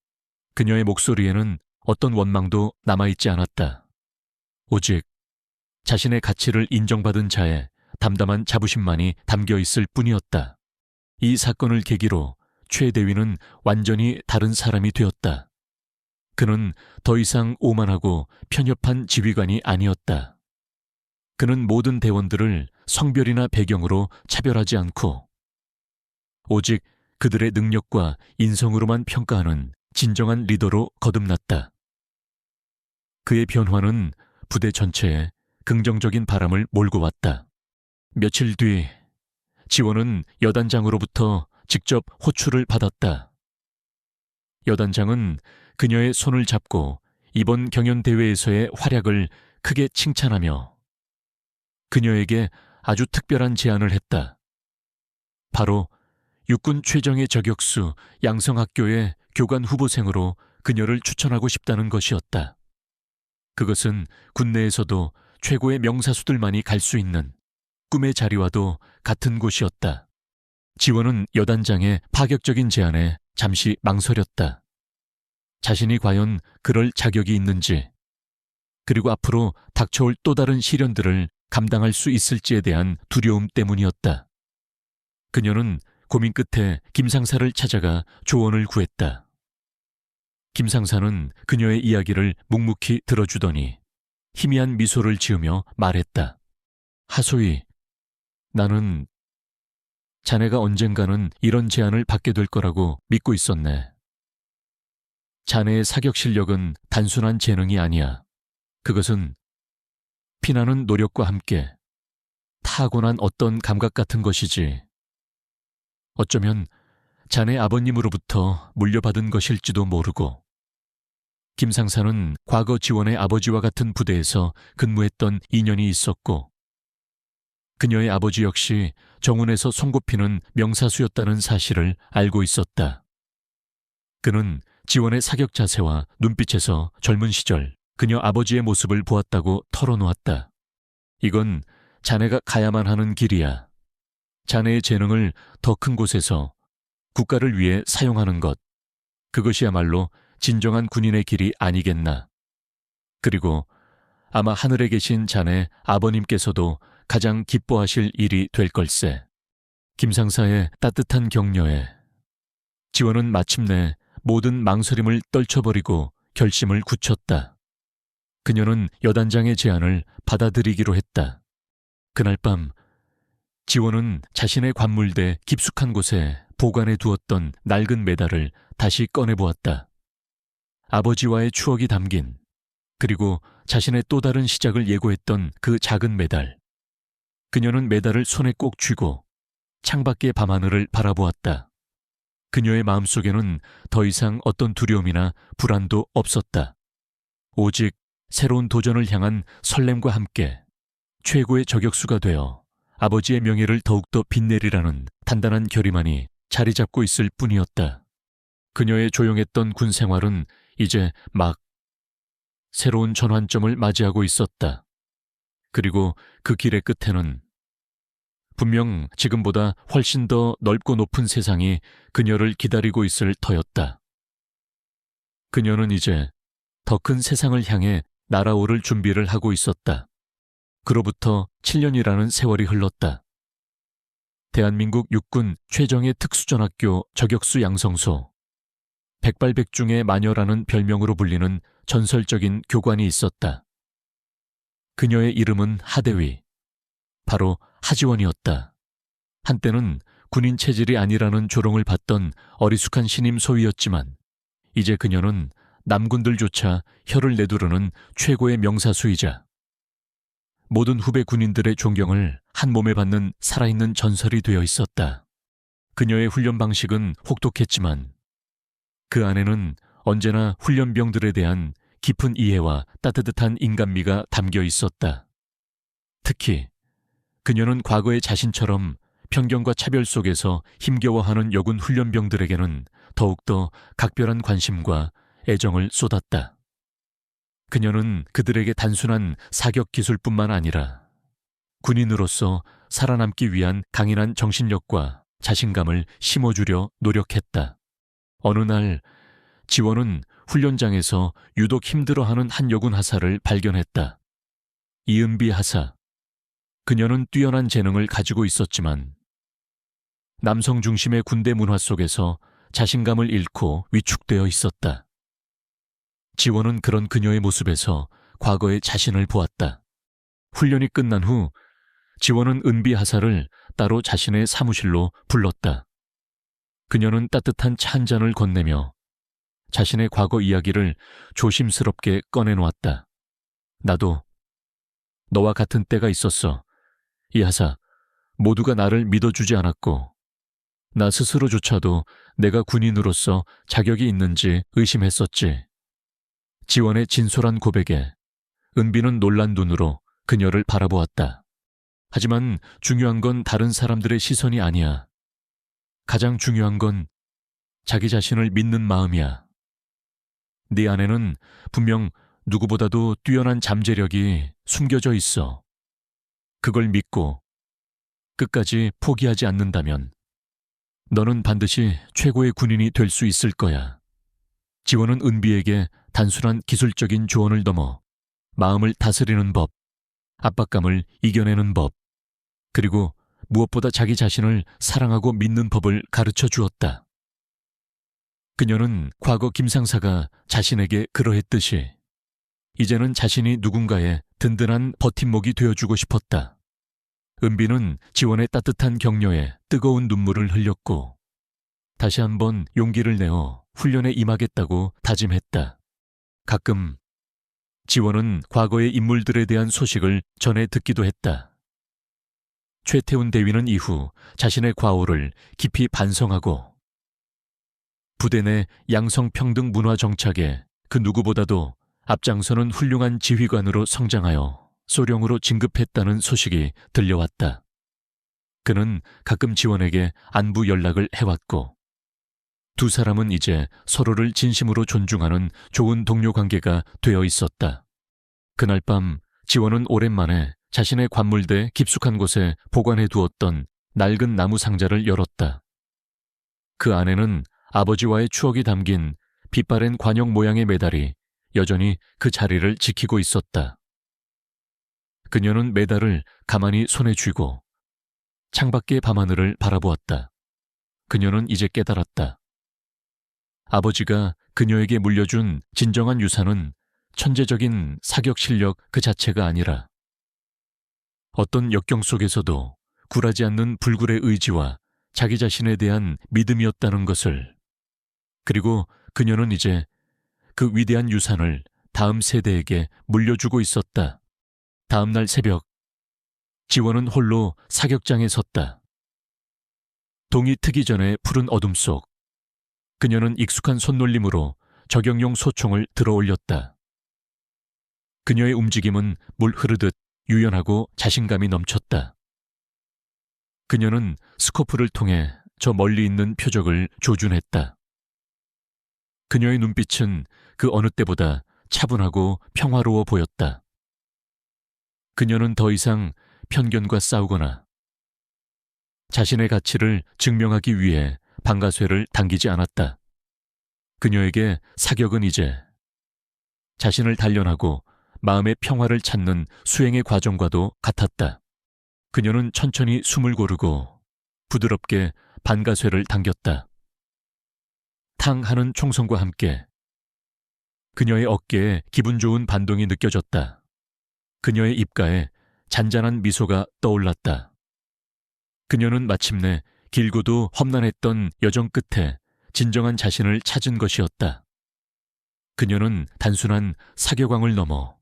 그녀의 목소리에는 어떤 원망도 남아있지 않았다. 오직 자신의 가치를 인정받은 자의 담담한 자부심만이 담겨있을 뿐이었다. 이 사건을 계기로 최 대위는 완전히 다른 사람이 되었다. 그는 더 이상 오만하고 편협한 지휘관이 아니었다. 그는 모든 대원들을 성별이나 배경으로 차별하지 않고 오직 그들의 능력과 인성으로만 평가하는 진정한 리더로 거듭났다. 그의 변화는 부대 전체에 긍정적인 바람을 몰고 왔다. 며칠 뒤 지원은 여단장으로부터 직접 호출을 받았다. 여단장은 그녀의 손을 잡고 이번 경연대회에서의 활약을 크게 칭찬하며 그녀에게 아주 특별한 제안을 했다. 바로 육군 최정예 저격수 양성학교의 교관 후보생으로 그녀를 추천하고 싶다는 것이었다. 그것은 군내에서도 최고의 명사수들만이 갈 수 있는 꿈의 자리와도 같은 곳이었다. 지원은 여단장의 파격적인 제안에 잠시 망설였다. 자신이 과연 그럴 자격이 있는지, 그리고 앞으로 닥쳐올 또 다른 시련들을 감당할 수 있을지에 대한 두려움 때문이었다. 그녀는 고민 끝에 김상사를 찾아가 조언을 구했다. 김상사는 그녀의 이야기를 묵묵히 들어주더니 희미한 미소를 지으며 말했다. 하소희, 나는 자네가 언젠가는 이런 제안을 받게 될 거라고 믿고 있었네. 자네의 사격 실력은 단순한 재능이 아니야. 그것은 피나는 노력과 함께 타고난 어떤 감각 같은 것이지. 어쩌면 자네 아버님으로부터 물려받은 것일지도 모르고. 김상사는 과거 지원의 아버지와 같은 부대에서 근무했던 인연이 있었고, 그녀의 아버지 역시 정운에서 손꼽히는 명사수였다는 사실을 알고 있었다. 그는 지원의 사격 자세와 눈빛에서 젊은 시절 그녀 아버지의 모습을 보았다고 털어놓았다. 이건 자네가 가야만 하는 길이야. 자네의 재능을 더 큰 곳에서 국가를 위해 사용하는 것. 그것이야말로 진정한 군인의 길이 아니겠나. 그리고 아마 하늘에 계신 자네 아버님께서도 가장 기뻐하실 일이 될 걸세. 김상사의 따뜻한 격려에 지원은 마침내 모든 망설임을 떨쳐버리고 결심을 굳혔다. 그녀는 여단장의 제안을 받아들이기로 했다. 그날 밤 지원은 자신의 관물대 깊숙한 곳에 보관해 두었던 낡은 메달을 다시 꺼내보았다. 아버지와의 추억이 담긴, 그리고 자신의 또 다른 시작을 예고했던 그 작은 메달. 그녀는 메달을 손에 꼭 쥐고 창밖의 밤하늘을 바라보았다. 그녀의 마음속에는 더 이상 어떤 두려움이나 불안도 없었다. 오직 새로운 도전을 향한 설렘과 함께 최고의 저격수가 되어 아버지의 명예를 더욱더 빛내리라는 단단한 결의만이 자리 잡고 있을 뿐이었다. 그녀의 조용했던 군 생활은 이제 막 새로운 전환점을 맞이하고 있었다. 그리고 그 길의 끝에는 분명 지금보다 훨씬 더 넓고 높은 세상이 그녀를 기다리고 있을 터였다. 그녀는 이제 더 큰 세상을 향해 날아오를 준비를 하고 있었다. 그로부터 7년이라는 세월이 흘렀다. 대한민국 육군 최정예 특수전학교 저격수 양성소, 백발백중의 마녀라는 별명으로 불리는 전설적인 교관이 있었다. 그녀의 이름은 하대위, 바로 하지원이었다. 한때는 군인 체질이 아니라는 조롱을 받던 어리숙한 신임 소위였지만 이제 그녀는 남군들조차 혀를 내두르는 최고의 명사수이자 모든 후배 군인들의 존경을 한 몸에 받는 살아있는 전설이 되어 있었다. 그녀의 훈련 방식은 혹독했지만 그 안에는 언제나 훈련병들에 대한 깊은 이해와 따뜻한 인간미가 담겨 있었다. 특히 그녀는 과거의 자신처럼 편견과 차별 속에서 힘겨워하는 여군 훈련병들에게는 더욱더 각별한 관심과 애정을 쏟았다. 그녀는 그들에게 단순한 사격 기술뿐만 아니라 군인으로서 살아남기 위한 강인한 정신력과 자신감을 심어주려 노력했다. 어느 날 지원은 훈련장에서 유독 힘들어하는 한 여군 하사를 발견했다. 이은비 하사. 그녀는 뛰어난 재능을 가지고 있었지만 남성 중심의 군대 문화 속에서 자신감을 잃고 위축되어 있었다. 지원은 그런 그녀의 모습에서 과거의 자신을 보았다. 훈련이 끝난 후 지원은 은비 하사를 따로 자신의 사무실로 불렀다. 그녀는 따뜻한 차 한 잔을 건네며 자신의 과거 이야기를 조심스럽게 꺼내놓았다. 나도 너와 같은 때가 있었어. 이 하사, 모두가 나를 믿어주지 않았고 나 스스로조차도 내가 군인으로서 자격이 있는지 의심했었지. 지원의 진솔한 고백에 은비는 놀란 눈으로 그녀를 바라보았다. 하지만 중요한 건 다른 사람들의 시선이 아니야. 가장 중요한 건 자기 자신을 믿는 마음이야. 네 안에는 분명 누구보다도 뛰어난 잠재력이 숨겨져 있어. 그걸 믿고 끝까지 포기하지 않는다면 너는 반드시 최고의 군인이 될 수 있을 거야. 지원은 은비에게 단순한 기술적인 조언을 넘어 마음을 다스리는 법, 압박감을 이겨내는 법, 그리고 무엇보다 자기 자신을 사랑하고 믿는 법을 가르쳐 주었다. 그녀는 과거 김상사가 자신에게 그러했듯이 이제는 자신이 누군가의 든든한 버팀목이 되어주고 싶었다. 은비는 지원의 따뜻한 격려에 뜨거운 눈물을 흘렸고 다시 한번 용기를 내어 훈련에 임하겠다고 다짐했다. 가끔 지원은 과거의 인물들에 대한 소식을 전해 듣기도 했다. 최태훈 대위는 이후 자신의 과오를 깊이 반성하고 부대 내 양성평등 문화 정착에 그 누구보다도 앞장서는 훌륭한 지휘관으로 성장하여 소령으로 진급했다는 소식이 들려왔다. 그는 가끔 지원에게 안부 연락을 해왔고 두 사람은 이제 서로를 진심으로 존중하는 좋은 동료 관계가 되어 있었다. 그날 밤 지원은 오랜만에 자신의 관물대 깊숙한 곳에 보관해 두었던 낡은 나무 상자를 열었다. 그 안에는 아버지와의 추억이 담긴 빛바랜 관역 모양의 메달이 여전히 그 자리를 지키고 있었다. 그녀는 메달을 가만히 손에 쥐고 창밖의 밤하늘을 바라보았다. 그녀는 이제 깨달았다. 아버지가 그녀에게 물려준 진정한 유산은 천재적인 사격 실력 그 자체가 아니라 어떤 역경 속에서도 굴하지 않는 불굴의 의지와 자기 자신에 대한 믿음이었다는 것을, 그리고 그녀는 이제 그 위대한 유산을 다음 세대에게 물려주고 있었다. 다음 날 새벽, 지원은 홀로 사격장에 섰다. 동이 트기 전에 푸른 어둠 속, 그녀는 익숙한 손놀림으로 저격용 소총을 들어올렸다. 그녀의 움직임은 물 흐르듯 유연하고 자신감이 넘쳤다. 그녀는 스코프를 통해 저 멀리 있는 표적을 조준했다. 그녀의 눈빛은 그 어느 때보다 차분하고 평화로워 보였다. 그녀는 더 이상 편견과 싸우거나 자신의 가치를 증명하기 위해 방가쇠를 당기지 않았다. 그녀에게 사격은 이제 자신을 단련하고 마음의 평화를 찾는 수행의 과정과도 같았다. 그녀는 천천히 숨을 고르고 부드럽게 반가쇠를 당겼다. 탕 하는 총성과 함께 그녀의 어깨에 기분 좋은 반동이 느껴졌다. 그녀의 입가에 잔잔한 미소가 떠올랐다. 그녀는 마침내 길고도 험난했던 여정 끝에 진정한 자신을 찾은 것이었다. 그녀는 단순한 사격왕을 넘어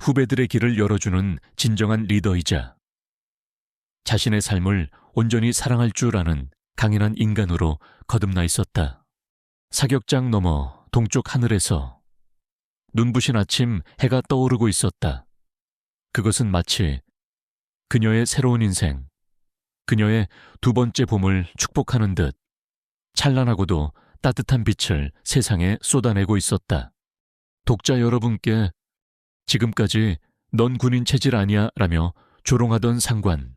후배들의 길을 열어주는 진정한 리더이자 자신의 삶을 온전히 사랑할 줄 아는 강인한 인간으로 거듭나 있었다. 사격장 너머 동쪽 하늘에서 눈부신 아침 해가 떠오르고 있었다. 그것은 마치 그녀의 새로운 인생, 그녀의 두 번째 봄을 축복하는 듯 찬란하고도 따뜻한 빛을 세상에 쏟아내고 있었다. 독자 여러분께 지금까지 넌 군인 체질 아니야 라며 조롱하던 상관,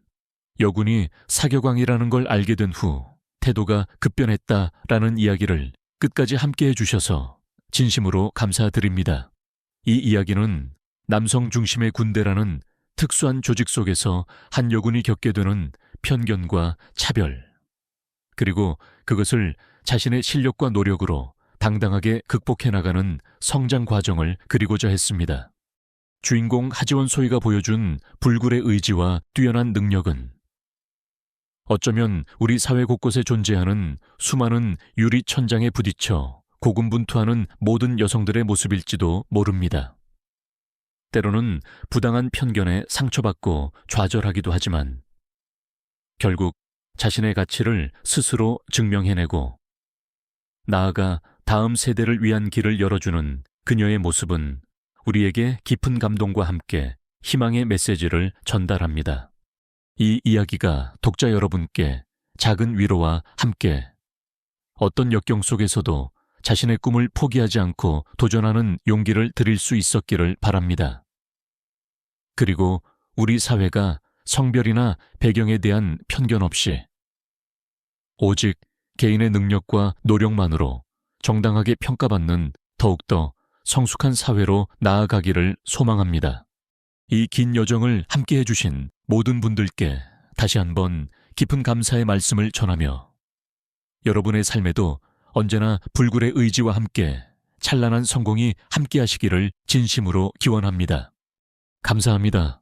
여군이 사격왕이라는 걸 알게 된 후 태도가 급변했다라는 이야기를 끝까지 함께 해주셔서 진심으로 감사드립니다. 이 이야기는 남성 중심의 군대라는 특수한 조직 속에서 한 여군이 겪게 되는 편견과 차별, 그리고 그것을 자신의 실력과 노력으로 당당하게 극복해 나가는 성장 과정을 그리고자 했습니다. 주인공 하지원 소희가 보여준 불굴의 의지와 뛰어난 능력은 어쩌면 우리 사회 곳곳에 존재하는 수많은 유리 천장에 부딪혀 고군분투하는 모든 여성들의 모습일지도 모릅니다. 때로는 부당한 편견에 상처받고 좌절하기도 하지만 결국 자신의 가치를 스스로 증명해내고 나아가 다음 세대를 위한 길을 열어주는 그녀의 모습은 우리에게 깊은 감동과 함께 희망의 메시지를 전달합니다. 이 이야기가 독자 여러분께 작은 위로와 함께 어떤 역경 속에서도 자신의 꿈을 포기하지 않고 도전하는 용기를 드릴 수 있었기를 바랍니다. 그리고 우리 사회가 성별이나 배경에 대한 편견 없이 오직 개인의 능력과 노력만으로 정당하게 평가받는 더욱더 성숙한 사회로 나아가기를 소망합니다. 이 긴 여정을 함께 해주신 모든 분들께 다시 한번 깊은 감사의 말씀을 전하며 여러분의 삶에도 언제나 불굴의 의지와 함께 찬란한 성공이 함께하시기를 진심으로 기원합니다. 감사합니다.